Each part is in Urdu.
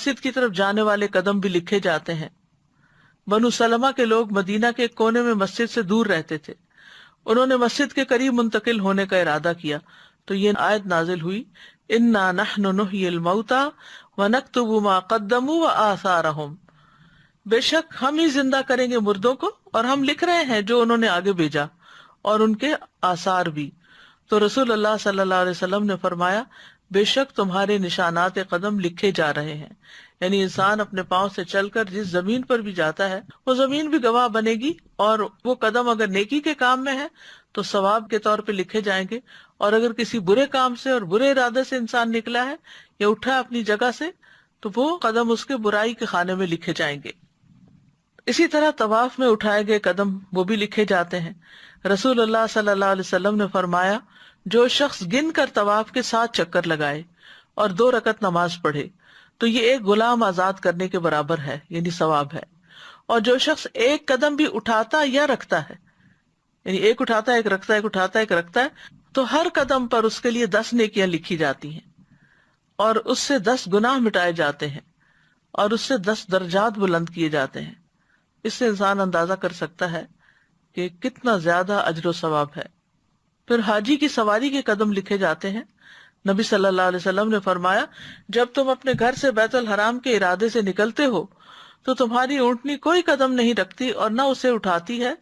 مسجد کی طرف جانے والے قدم بھی لکھے جاتے ہیں۔ بنو سلمہ کے لوگ مدینہ کے ایک کونے میں مسجد سے دور رہتے تھے، انہوں نے مسجد کے قریب منتقل ہونے کا ارادہ کیا تو یہ آیت نازل ہوئی، انا نحن نحیی الموتى ونکتب ما قدموا وآثارهم، بے شک ہم ہی زندہ کریں گے مردوں کو اور ہم لکھ رہے ہیں جو انہوں نے آگے بھیجا اور ان کے آثار بھی۔ تو رسول اللہ صلی اللہ علیہ وسلم نے فرمایا، بے شک تمہارے نشانات قدم لکھے جا رہے ہیں، یعنی انسان اپنے پاؤں سے چل کر جس زمین پر بھی جاتا ہے وہ زمین بھی گواہ بنے گی، اور وہ قدم اگر نیکی کے کام میں ہے تو ثواب کے طور پہ لکھے جائیں گے، اور اگر کسی برے کام سے اور برے ارادے سے انسان نکلا ہے یا اٹھا ہے اپنی جگہ سے تو وہ قدم اس کے برائی کے خانے میں لکھے جائیں گے۔ اسی طرح طواف میں اٹھائے گئے قدم وہ بھی لکھے جاتے ہیں۔ رسول اللہ صلی اللہ علیہ وسلم نے فرمایا، جو شخص گن کر طواف کے 7 چکر لگائے اور 2 رکعت نماز پڑھے تو یہ ایک غلام آزاد کرنے کے برابر ہے، یعنی ثواب ہے۔ اور جو شخص ایک قدم بھی اٹھاتا یا رکھتا ہے، یعنی ایک اٹھاتا ہے ایک رکھتا ہے ایک اٹھاتا ہے ایک رکھتا ہے، تو ہر قدم پر اس کے لیے 10 نیکیاں لکھی جاتی ہیں اور اس سے 10 گناہ مٹائے جاتے ہیں اور اس سے 10 درجات بلند کیے جاتے ہیں۔ اس سے انسان اندازہ کر سکتا ہے کہ کتنا زیادہ اجر و ثواب ہے۔ پھر حاجی کی سواری کے قدم لکھے جاتے ہیں۔ نبی صلی اللہ علیہ وسلم نے فرمایا، جب تم اپنے گھر سے بیت الحرام کے ارادے سے نکلتے ہو تو تمہاری اونٹنی کوئی قدم نہیں رکھتی اور نہ اسے اٹھاتی ہے،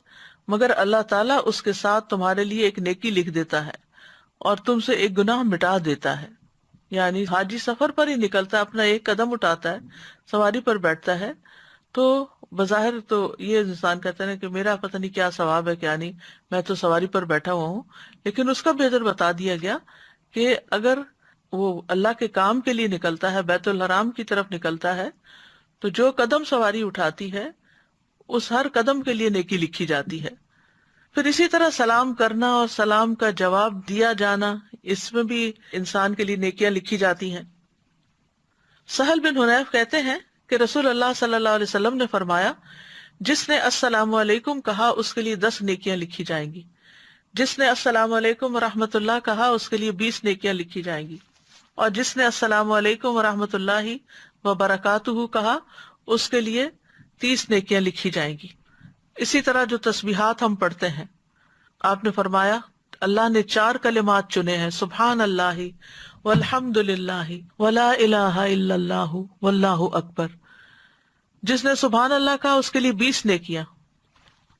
مگر اللہ تعالیٰ اس کے ساتھ تمہارے لیے ایک نیکی لکھ دیتا ہے اور تم سے ایک گناہ مٹا دیتا ہے۔ یعنی حاجی سفر پر ہی نکلتا ہے، اپنا ایک قدم اٹھاتا ہے، سواری پر بیٹھتا ہے، تو بظاہر تو یہ انسان کہتا ہے کہ میرا پتہ نہیں کیا ثواب ہے کیا نہیں، میں تو سواری پر بیٹھا ہوا ہوں، لیکن اس کا بھی اجر بتا دیا گیا کہ اگر وہ اللہ کے کام کے لیے نکلتا ہے، بیت الحرام کی طرف نکلتا ہے، تو جو قدم سواری اٹھاتی ہے اس ہر قدم کے لیے نیکی لکھی جاتی ہے۔ پھر اسی طرح سلام کرنا اور سلام کا جواب دیا جانا، اس میں بھی انسان کے لیے نیکیاں لکھی جاتی ہیں۔ سہل بن حنیف کہتے ہیں کہ رسول اللہ صلی اللہ علیہ وسلم نے فرمایا، جس نے السلام علیکم کہا اس کے لیے 10 نیکیاں لکھی جائیں گی، جس نے السلام علیکم ورحمۃ اللہ کہا اس کے لیے 20 نیکیاں لکھی جائیں گی، اور جس نے السلام علیکم ورحمۃ اللہ وبرکاتہ کہا اس کے لیے 30 نیکیاں لکھی جائیں گی۔ اسی طرح جو تسبیحات ہم پڑھتے ہیں، آپ نے فرمایا اللہ نے 4 کلمات چنے ہیں، سبحان اللہ والحمد للہ ولا الہ الا اللہ واللہ اکبر۔ جس نے سبحان اللہ کہا اس کے لیے 20 نیکیاں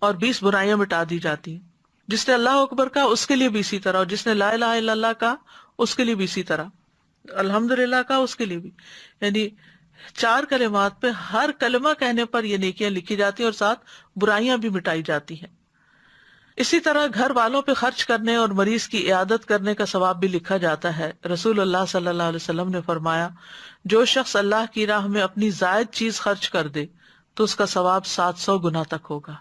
اور 20 برائیاں مٹا دی جاتی ہیں، جس نے اللہ اکبر کہا اس کے لیے بھی اسی طرح، اور جس نے لا الہ الا اللہ کہا اس کے لیے بھی اسی طرح، الحمدللہ کہا اس کے لیے بھی، یعنی 4 کلمات پہ ہر کلمہ کہنے پر یہ نیکیاں لکھی جاتی ہیں اور ساتھ برائیاں بھی مٹائی جاتی ہیں۔ اسی طرح گھر والوں پہ خرچ کرنے اور مریض کی عیادت کرنے کا ثواب بھی لکھا جاتا ہے۔ رسول اللہ صلی اللہ علیہ وسلم نے فرمایا، جو شخص اللہ کی راہ میں اپنی زائد چیز خرچ کر دے تو اس کا ثواب 700 گنا تک ہوگا۔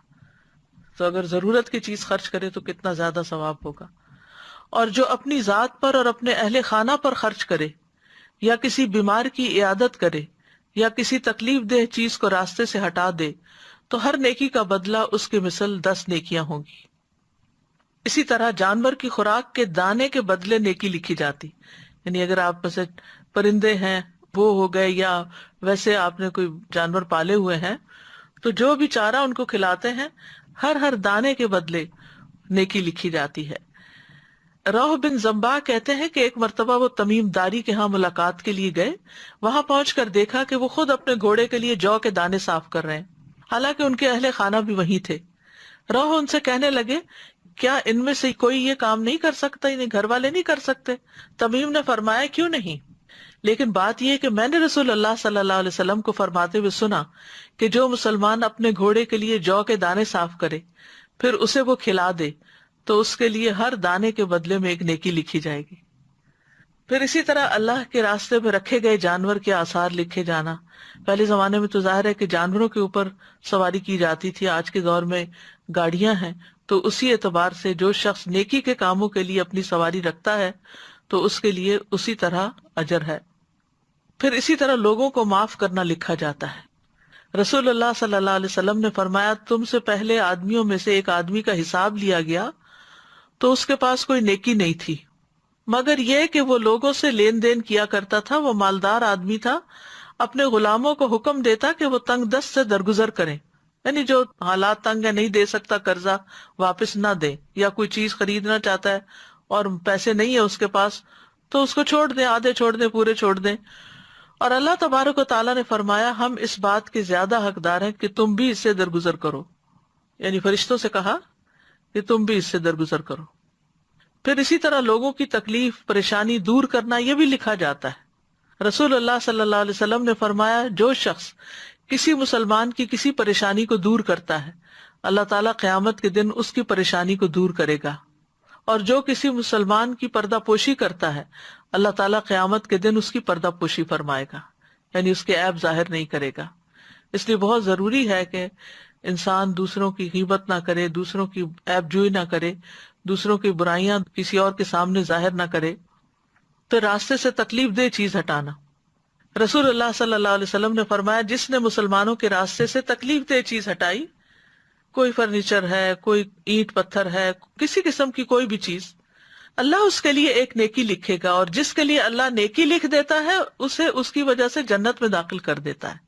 تو اگر ضرورت کی چیز خرچ کرے تو کتنا زیادہ ثواب ہوگا۔ اور جو اپنی ذات پر اور اپنے اہل خانہ پر خرچ کرے یا کسی بیمار کی عیادت کرے یا کسی تکلیف دہ چیز کو راستے سے ہٹا دے تو ہر نیکی کا بدلہ اس کے مثل 10 نیکیاں ہوں گی۔ اسی طرح جانور کی خوراک کے دانے کے بدلے نیکی لکھی جاتی، یعنی اگر آپ میں سے پرندے ہیں وہ ہو گئے یا ویسے آپ نے کوئی جانور پالے ہوئے ہیں تو جو بھی چارہ ان کو کھلاتے ہیں ہر دانے کے بدلے نیکی لکھی جاتی ہے۔ روح بن زمبا کہتے ہیں کہ ایک مرتبہ وہ تمیم داری کے ہاں ملاقات کے لیے گئے، وہاں پہنچ کر دیکھا کہ وہ خود اپنے گھوڑے کے لیے جو کے دانے صاف کر رہے ہیں، حالانکہ ان کے اہل خانہ بھی وہیں تھے۔ روح ان سے کہنے لگے، کیا ان میں سے کوئی یہ کام نہیں کر سکتا، انہیں گھر والے نہیں کر سکتے؟ تمیم نے فرمایا، کیوں نہیں، لیکن بات یہ ہے کہ میں نے رسول اللہ صلی اللہ علیہ وسلم کو فرماتے ہوئے سنا کہ جو مسلمان اپنے گھوڑے کے لیے جو کے دانے صاف کرے پھر اسے وہ کھلا دے تو اس کے لیے ہر دانے کے بدلے میں ایک نیکی لکھی جائے گی۔ پھر اسی طرح اللہ کے راستے میں رکھے گئے جانور کے آثار لکھے جانا۔ پہلے زمانے میں تو ظاہر ہے کہ جانوروں کے اوپر سواری کی جاتی تھی، آج کے دور میں گاڑیاں ہیں، تو اسی اعتبار سے جو شخص نیکی کے کاموں کے لیے اپنی سواری رکھتا ہے تو اس کے لیے اسی طرح اجر ہے۔ پھر اسی طرح لوگوں کو معاف کرنا لکھا جاتا ہے۔ رسول اللہ صلی اللہ علیہ وسلم نے فرمایا، تم سے پہلے آدمیوں میں سے ایک آدمی کا حساب لیا گیا تو اس کے پاس کوئی نیکی نہیں تھی مگر یہ کہ وہ لوگوں سے لین دین کیا کرتا تھا، وہ مالدار آدمی تھا، اپنے غلاموں کو حکم دیتا کہ وہ تنگ دست سے درگزر کریں، یعنی جو حالات تنگ ہے، نہیں دے سکتا قرضہ، واپس نہ دے، یا کوئی چیز خریدنا چاہتا ہے اور پیسے نہیں ہے اس کے پاس، تو اس کو چھوڑ دیں، آدھے چھوڑ دیں، پورے چھوڑ دیں۔ اور اللہ تبارک و تعالیٰ نے فرمایا ہم اس بات کے زیادہ حقدار ہیں کہ تم بھی اس سے درگزر کرو، یعنی فرشتوں سے کہا کہ تم بھی اس سے درگزر کرو۔ پھر اسی طرح لوگوں کی تکلیف پریشانی دور کرنا یہ بھی لکھا جاتا ہے۔ رسول اللہ صلی اللہ علیہ وسلم نے فرمایا جو شخص کسی مسلمان کی کسی پریشانی کو دور کرتا ہے اللہ تعالیٰ قیامت کے دن اس کی پریشانی کو دور کرے گا، اور جو کسی مسلمان کی پردہ پوشی کرتا ہے اللہ تعالیٰ قیامت کے دن اس کی پردہ پوشی فرمائے گا، یعنی اس کے عیب ظاہر نہیں کرے گا۔ اس لیے بہت ضروری ہے کہ انسان دوسروں کی غیبت نہ کرے، دوسروں کی عیب جوئی نہ کرے، دوسروں کی برائیاں کسی اور کے سامنے ظاہر نہ کرے۔ پھر راستے سے تکلیف دہ چیز ہٹانا، رسول اللہ صلی اللہ علیہ وسلم نے فرمایا جس نے مسلمانوں کے راستے سے تکلیف دہ چیز ہٹائی، کوئی فرنیچر ہے، کوئی اینٹ پتھر ہے، کسی قسم کی کوئی بھی چیز، اللہ اس کے لیے ایک نیکی لکھے گا، اور جس کے لیے اللہ نیکی لکھ دیتا ہے اسے اس کی وجہ سے جنت میں داخل کر دیتا ہے۔